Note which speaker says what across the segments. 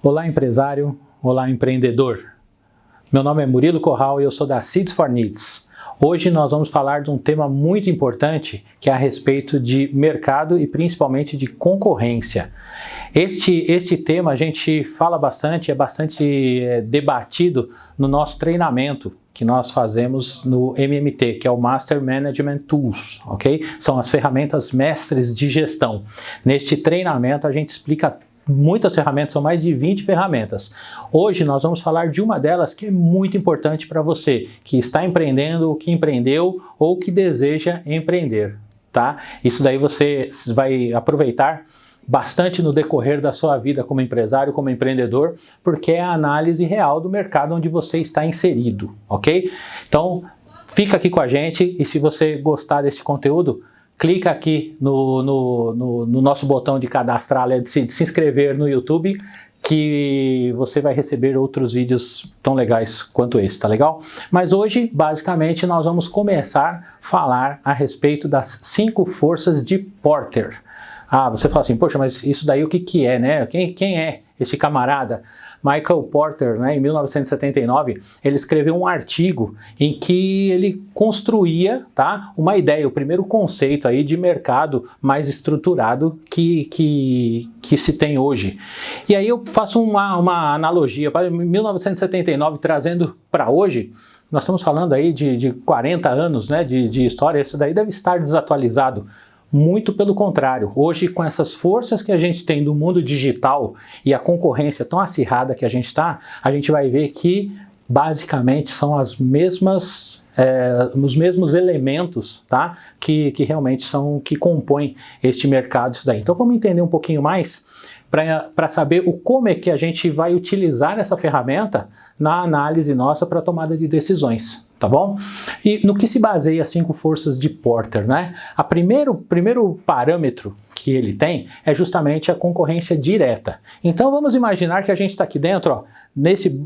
Speaker 1: Olá, empresário. Olá, empreendedor. Meu nome é Murilo Corral e eu sou da Seeds for Needs. Hoje nós vamos falar de um tema muito importante que é a respeito de mercado e principalmente de concorrência. Este tema a gente fala bastante, é bastante debatido no nosso treinamento que nós fazemos no MMT, que é o Master Management Tools, ok? São as ferramentas mestres de gestão. Neste treinamento a gente explica muitas ferramentas, são mais de 20 ferramentas. Hoje nós vamos falar de uma delas que é muito importante para você, que está empreendendo, que empreendeu ou que deseja empreender, tá? Isso daí você vai aproveitar bastante no decorrer da sua vida como empresário, como empreendedor, porque é a análise real do mercado onde você está inserido, ok? Então, fica aqui com a gente e se você gostar desse conteúdo, clica aqui no nosso botão de cadastrar, de se inscrever no YouTube, que você vai receber outros vídeos tão legais quanto esse, tá legal? Mas hoje, basicamente, nós vamos começar a falar a respeito das 5 forças de Porter. Ah, você fala assim, poxa, mas isso daí o que é, né? Quem é esse camarada? Michael Porter, né, em 1979, ele escreveu um artigo em que ele construía, tá, uma ideia, o primeiro conceito aí de mercado mais estruturado que se tem hoje. E aí eu faço uma analogia para 1979 trazendo para hoje. Nós estamos falando aí de 40 anos, né, de história. Isso daí deve estar desatualizado. Muito pelo contrário, hoje com essas forças que a gente tem do mundo digital e a concorrência tão acirrada que a gente a gente vai ver que basicamente são as mesmas, os mesmos elementos, tá? que realmente são que compõem este mercado, isso daí. Então vamos entender um pouquinho mais para saber como é que a gente vai utilizar essa ferramenta na análise nossa para tomada de decisões. Tá bom? E no que se baseia as 5 forças de Porter, né? O primeiro parâmetro que ele tem é justamente a concorrência direta. Então vamos imaginar que a gente está aqui dentro, ó,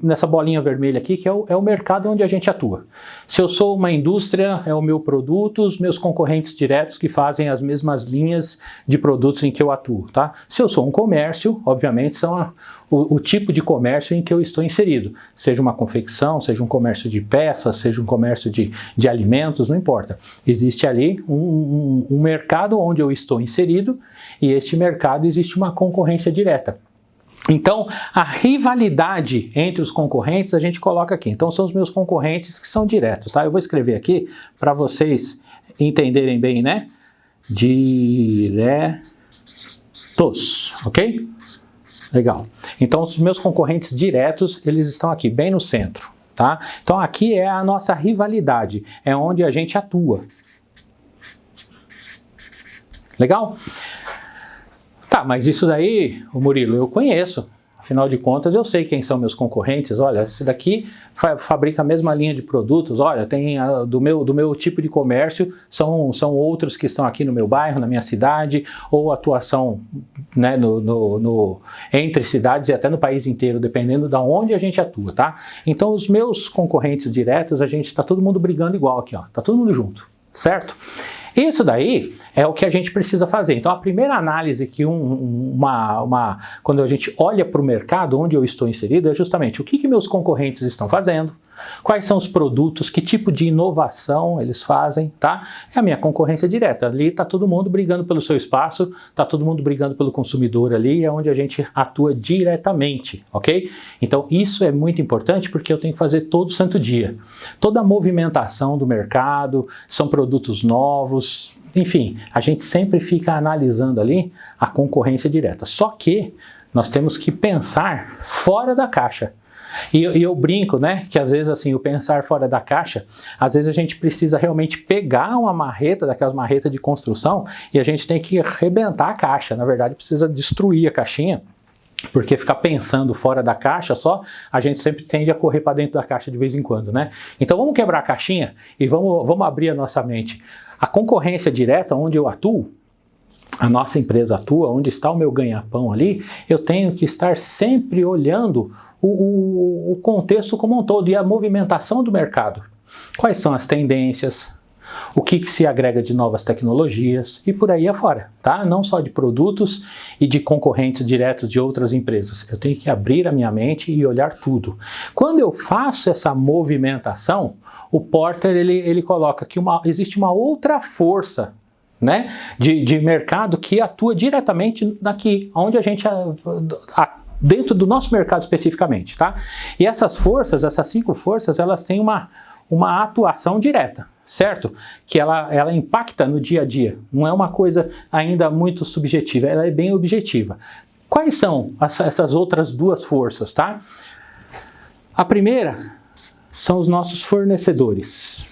Speaker 1: nessa bolinha vermelha aqui, que é o mercado onde a gente atua. Se eu sou uma indústria, é o meu produto, os meus concorrentes diretos que fazem as mesmas linhas de produtos em que eu atuo, tá? Se eu sou um comércio, obviamente são o tipo de comércio em que eu estou inserido. Seja uma confecção, seja um comércio de peças, seja um comércio de alimentos, não importa. Existe ali um mercado onde eu estou inserido e este mercado existe uma concorrência direta. Então, a rivalidade entre os concorrentes a gente coloca aqui. Então, são os meus concorrentes que são diretos, tá? Eu vou escrever aqui para vocês entenderem bem, né? Diretos, ok? Legal. Então, os meus concorrentes diretos, eles estão aqui, bem no centro, tá? Então, aqui é a nossa rivalidade, é onde a gente atua. Legal? Tá, mas isso daí, o Murilo, eu conheço. Afinal de contas, eu sei quem são meus concorrentes. Olha, esse daqui fabrica a mesma linha de produtos. Olha, tem do meu tipo de comércio, são outros que estão aqui no meu bairro, na minha cidade, ou atuação, né, entre cidades e até no país inteiro, dependendo de onde a gente atua, tá? Então, os meus concorrentes diretos, a gente está todo mundo brigando igual aqui, ó. Tá todo mundo junto, certo? Isso daí é o que a gente precisa fazer. Então, a primeira análise que quando a gente olha para o mercado onde eu estou inserido é justamente o que meus concorrentes estão fazendo, quais são os produtos, que tipo de inovação eles fazem, tá? É a minha concorrência direta. Ali está todo mundo brigando pelo seu espaço, está todo mundo brigando pelo consumidor ali, é onde a gente atua diretamente, ok? Então, isso é muito importante porque eu tenho que fazer todo santo dia. Toda a movimentação do mercado, são produtos novos, enfim, a gente sempre fica analisando ali a concorrência direta. Só que nós temos que pensar fora da caixa. E eu brinco, né, que às vezes assim, o pensar fora da caixa, às vezes a gente precisa realmente pegar uma marreta, daquelas marretas de construção, e a gente tem que arrebentar a caixa. Na verdade, precisa destruir a caixinha, porque ficar pensando fora da caixa só, a gente sempre tende a correr para dentro da caixa de vez em quando, né? Então vamos quebrar a caixinha e vamos abrir a nossa mente. A concorrência direta, onde eu atuo, a nossa empresa atua, onde está o meu ganha-pão ali, eu tenho que estar sempre olhando o contexto como um todo e a movimentação do mercado. Quais são as tendências? o que se agrega de novas tecnologias e por aí afora, tá? Não só de produtos e de concorrentes diretos de outras empresas. Eu tenho que abrir a minha mente e olhar tudo. Quando eu faço essa movimentação, o Porter ele coloca que existe uma outra força, né, de mercado que atua diretamente aqui, onde a gente dentro do nosso mercado especificamente, tá? E essas 5 forças, elas têm uma atuação direta, certo? Que ela impacta no dia a dia, não é uma coisa ainda muito subjetiva, ela é bem objetiva. Quais são essas outras 2 forças, tá? A primeira são os nossos fornecedores.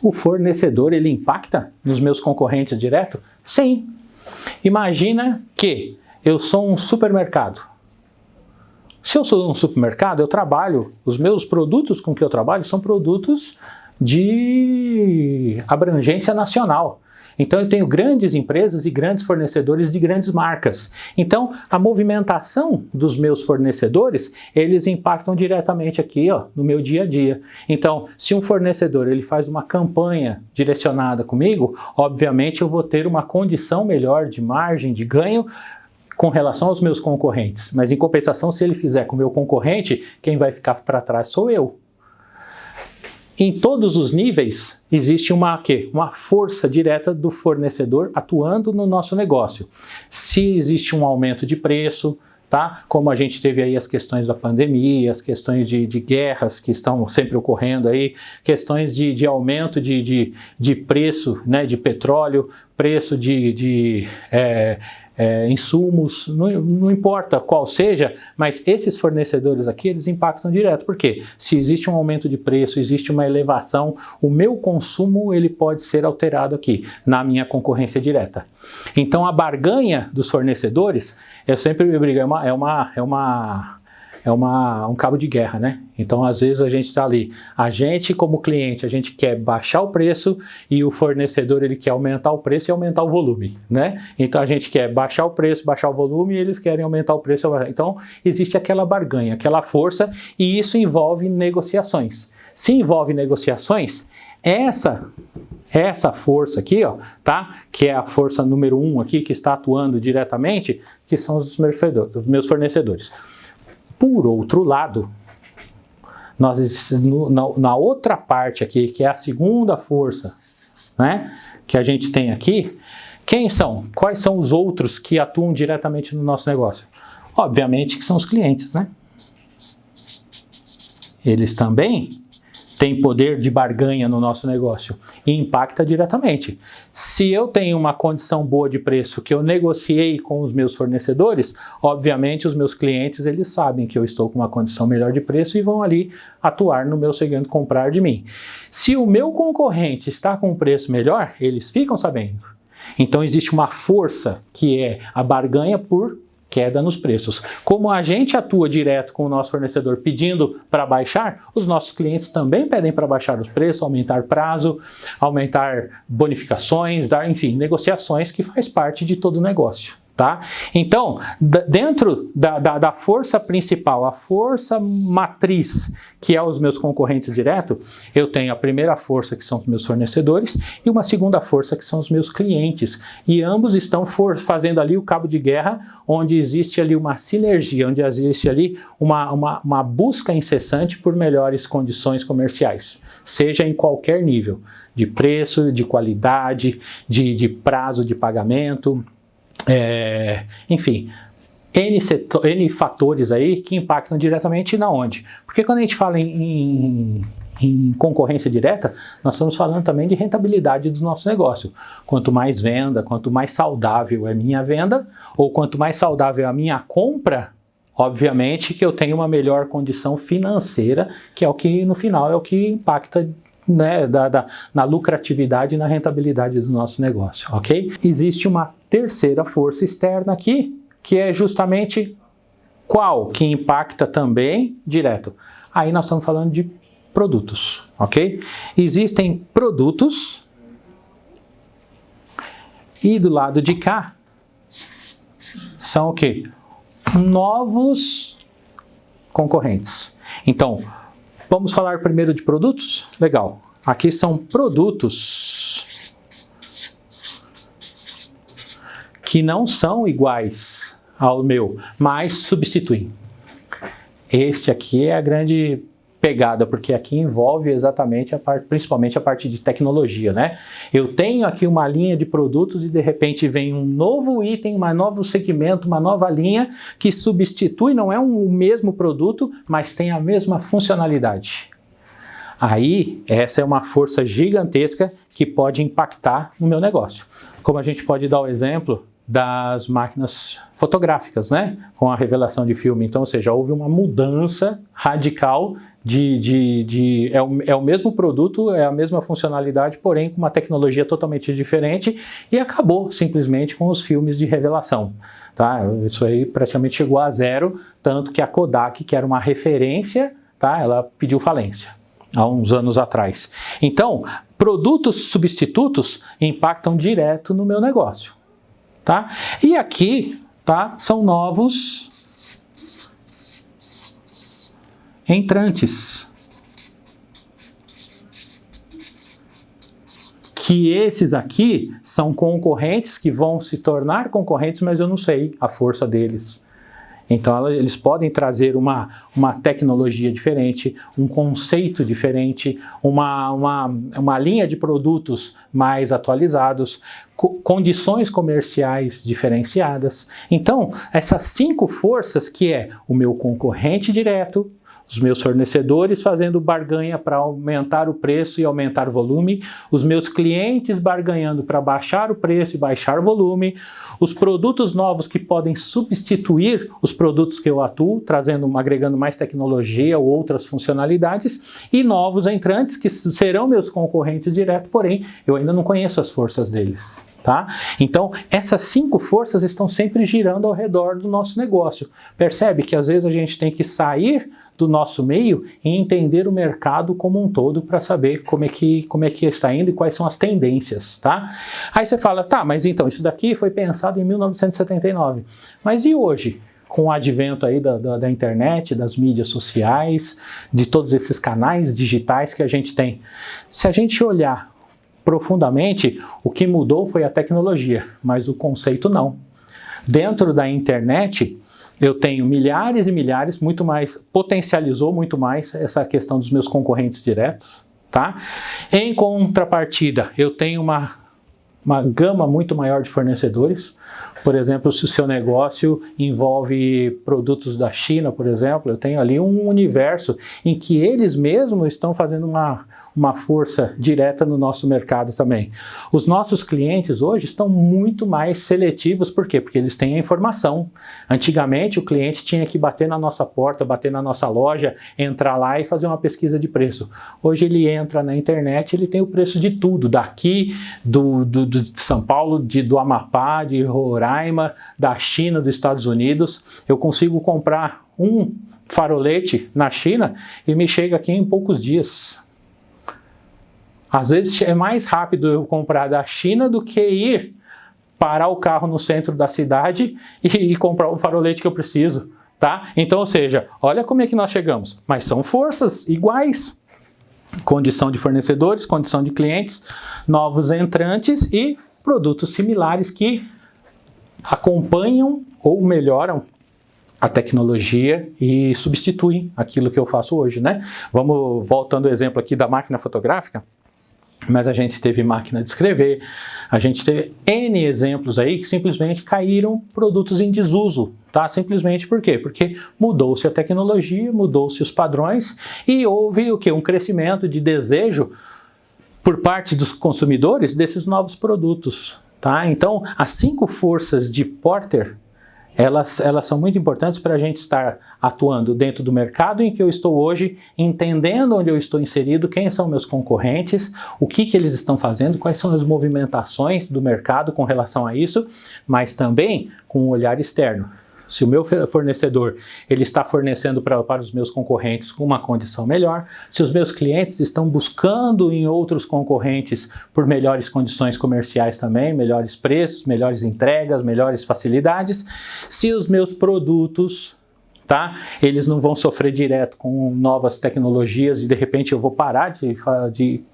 Speaker 1: O fornecedor, ele impacta nos meus concorrentes direto? Sim. Imagina que eu sou um supermercado. Se eu sou um supermercado, eu trabalho, os meus produtos com que eu trabalho são produtos de abrangência nacional. Então eu tenho grandes empresas e grandes fornecedores de grandes marcas. Então a movimentação dos meus fornecedores, eles impactam diretamente aqui, ó, no meu dia a dia. Então se um fornecedor ele faz uma campanha direcionada comigo, obviamente eu vou ter uma condição melhor de margem, de ganho, com relação aos meus concorrentes. Mas em compensação, se ele fizer com o meu concorrente, quem vai ficar para trás sou eu. Em todos os níveis, existe uma força direta do fornecedor atuando no nosso negócio. Se existe um aumento de preço, tá? Como a gente teve aí as questões da pandemia, as questões de guerras que estão sempre ocorrendo aí, questões de aumento de preço, né, de petróleo, preço de insumos, não importa qual seja, mas esses fornecedores aqui, eles impactam direto. Por quê? Se existe um aumento de preço, existe uma elevação, o meu consumo ele pode ser alterado aqui, na minha concorrência direta. Então a barganha dos fornecedores, eu sempre me brigo, um cabo de guerra, né? Então, às vezes, a gente está ali, a gente como cliente, a gente quer baixar o preço e o fornecedor, ele quer aumentar o preço e aumentar o volume, né? Então, a gente quer baixar o preço, baixar o volume e eles querem aumentar o preço. Então, existe aquela barganha, aquela força e isso envolve negociações. Se envolve negociações, essa força aqui, ó, tá? Que é a força número 1 aqui, que está atuando diretamente, que são os meus fornecedores. Por outro lado, na outra parte aqui, que é a segunda força, né, que a gente tem aqui, quem são? Quais são os outros que atuam diretamente no nosso negócio? Obviamente que são os clientes, né? Eles também têm poder de barganha no nosso negócio e impacta diretamente. Se eu tenho uma condição boa de preço que eu negociei com os meus fornecedores, obviamente os meus clientes eles sabem que eu estou com uma condição melhor de preço e vão ali atuar no meu segmento, comprar de mim. Se o meu concorrente está com um preço melhor, eles ficam sabendo. Então existe uma força que é a barganha por queda nos preços. Como a gente atua direto com o nosso fornecedor pedindo para baixar, os nossos clientes também pedem para baixar os preços, aumentar prazo, aumentar bonificações, enfim, negociações que faz parte de todo o negócio. Tá? Então, dentro da força principal, a força matriz, que é os meus concorrentes diretos, eu tenho a primeira força, que são os meus fornecedores, e uma segunda força, que são os meus clientes. E ambos estão fazendo ali o cabo de guerra, onde existe ali uma sinergia, onde existe ali uma busca incessante por melhores condições comerciais, seja em qualquer nível, de preço, de qualidade, de prazo de pagamento, enfim, N fatores aí que impactam diretamente na onde? Porque quando a gente fala em concorrência direta, nós estamos falando também de rentabilidade do nosso negócio. Quanto mais venda, quanto mais saudável é minha venda, ou quanto mais saudável é a minha compra, obviamente que eu tenho uma melhor condição financeira, que é o que no final é o que impacta, né, na lucratividade e na rentabilidade do nosso negócio, ok? Existe uma terceira força externa aqui, que é justamente qual? Que impacta também direto. Aí nós estamos falando de produtos, ok? Existem produtos e do lado de cá são o quê? Novos concorrentes. Então, Vamos falar primeiro de produtos? Legal. Aqui são produtos que não são iguais ao meu, mas substituem. Este aqui é a grande pegada, porque aqui envolve exatamente principalmente a parte de tecnologia, né? Eu tenho aqui uma linha de produtos e de repente vem um novo item, um novo segmento, uma nova linha que substitui, não é o mesmo produto, mas tem a mesma funcionalidade. Aí, essa é uma força gigantesca que pode impactar no meu negócio. Como a gente pode dar o exemplo das máquinas fotográficas, né? Com a revelação de filme. Então, ou seja, houve uma mudança radical é o mesmo produto, é a mesma funcionalidade, porém com uma tecnologia totalmente diferente e acabou simplesmente com os filmes de revelação. Tá? Isso aí praticamente chegou a zero, tanto que a Kodak, que era uma referência, tá? Ela pediu falência há uns anos atrás. Então, produtos substitutos impactam direto no meu negócio. Tá? E aqui, tá, são novos entrantes. Que esses aqui são concorrentes que vão se tornar concorrentes, mas eu não sei a força deles. Então eles podem trazer uma tecnologia diferente, um conceito diferente, uma linha de produtos mais atualizados, condições comerciais diferenciadas. Então, essas 5 forças que é o meu concorrente direto, os meus fornecedores fazendo barganha para aumentar o preço e aumentar o volume, os meus clientes barganhando para baixar o preço e baixar o volume, os produtos novos que podem substituir os produtos que eu atuo, agregando mais tecnologia ou outras funcionalidades, e novos entrantes que serão meus concorrentes diretos, porém eu ainda não conheço as forças deles. Tá? Então, essas 5 forças estão sempre girando ao redor do nosso negócio. Percebe que às vezes a gente tem que sair do nosso meio e entender o mercado como um todo para saber como é que está indo e quais são as tendências. Tá? Aí você fala, tá, mas então isso daqui foi pensado em 1979. Mas e hoje? Com o advento aí da internet, das mídias sociais, de todos esses canais digitais que a gente tem. Se a gente olhar profundamente, o que mudou foi a tecnologia, mas o conceito não. Dentro da internet, eu tenho milhares e milhares, potencializou muito mais essa questão dos meus concorrentes diretos, tá? Em contrapartida, eu tenho uma gama muito maior de fornecedores. Por exemplo, se o seu negócio envolve produtos da China, por exemplo, eu tenho ali um universo em que eles mesmos estão fazendo uma força direta no nosso mercado também. Os nossos clientes hoje estão muito mais seletivos, por quê? Porque eles têm a informação. Antigamente o cliente tinha que bater na nossa porta, bater na nossa loja, entrar lá e fazer uma pesquisa de preço. Hoje ele entra na internet, ele tem o preço de tudo, daqui, de São Paulo, do Amapá, de Roraima, da China, dos Estados Unidos. Eu consigo comprar um farolete na China e me chega aqui em poucos dias. Às vezes é mais rápido eu comprar da China do que ir parar o carro no centro da cidade e comprar o farolete que eu preciso, tá? Então, ou seja, olha como é que nós chegamos. Mas são forças iguais. Condição de fornecedores, condição de clientes, novos entrantes e produtos similares que acompanham ou melhoram a tecnologia e substituem aquilo que eu faço hoje, né? Vamos voltando ao exemplo aqui da máquina fotográfica. Mas a gente teve máquina de escrever, a gente teve N exemplos aí que simplesmente caíram produtos em desuso, tá? Simplesmente por quê? Porque mudou-se a tecnologia, mudou-se os padrões e houve o quê? Um crescimento de desejo por parte dos consumidores desses novos produtos, tá? Então, as 5 forças de Porter, elas são muito importantes para a gente estar atuando dentro do mercado em que eu estou hoje, entendendo onde eu estou inserido, quem são meus concorrentes, o que eles estão fazendo, quais são as movimentações do mercado com relação a isso, mas também com um olhar externo. Se o meu fornecedor ele está fornecendo para os meus concorrentes com uma condição melhor, se os meus clientes estão buscando em outros concorrentes por melhores condições comerciais também, melhores preços, melhores entregas, melhores facilidades, se os meus produtos tá? Eles não vão sofrer direto com novas tecnologias e de repente eu vou parar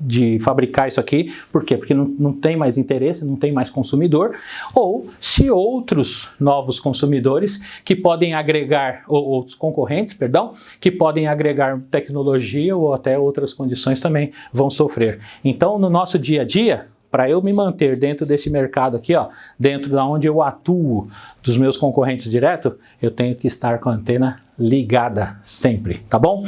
Speaker 1: de fabricar isso aqui. Por quê? Porque não tem mais interesse, não tem mais consumidor. Ou se outros novos consumidores que podem agregar, ou outros concorrentes, perdão, que podem agregar tecnologia ou até outras condições também vão sofrer. Então, no nosso dia a dia, para eu me manter dentro desse mercado aqui, ó, dentro da onde eu atuo dos meus concorrentes direto, eu tenho que estar com a antena ligada sempre, tá bom?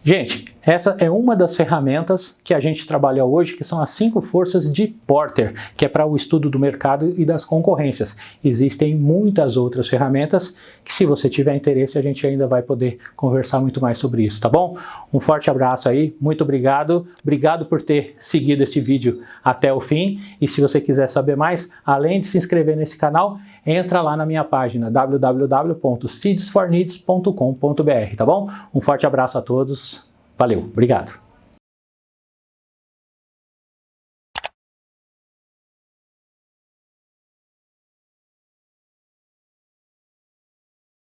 Speaker 1: Gente, essa é uma das ferramentas que a gente trabalha hoje, que são as 5 forças de Porter, que é para o estudo do mercado e das concorrências. Existem muitas outras ferramentas que, se você tiver interesse, a gente ainda vai poder conversar muito mais sobre isso, tá bom? Um forte abraço aí, muito obrigado. Obrigado por ter seguido esse vídeo até o fim. E se você quiser saber mais, além de se inscrever nesse canal, entra lá na minha página www.seedsforneeds.com.br, tá bom? Um forte abraço a todos. Valeu, obrigado.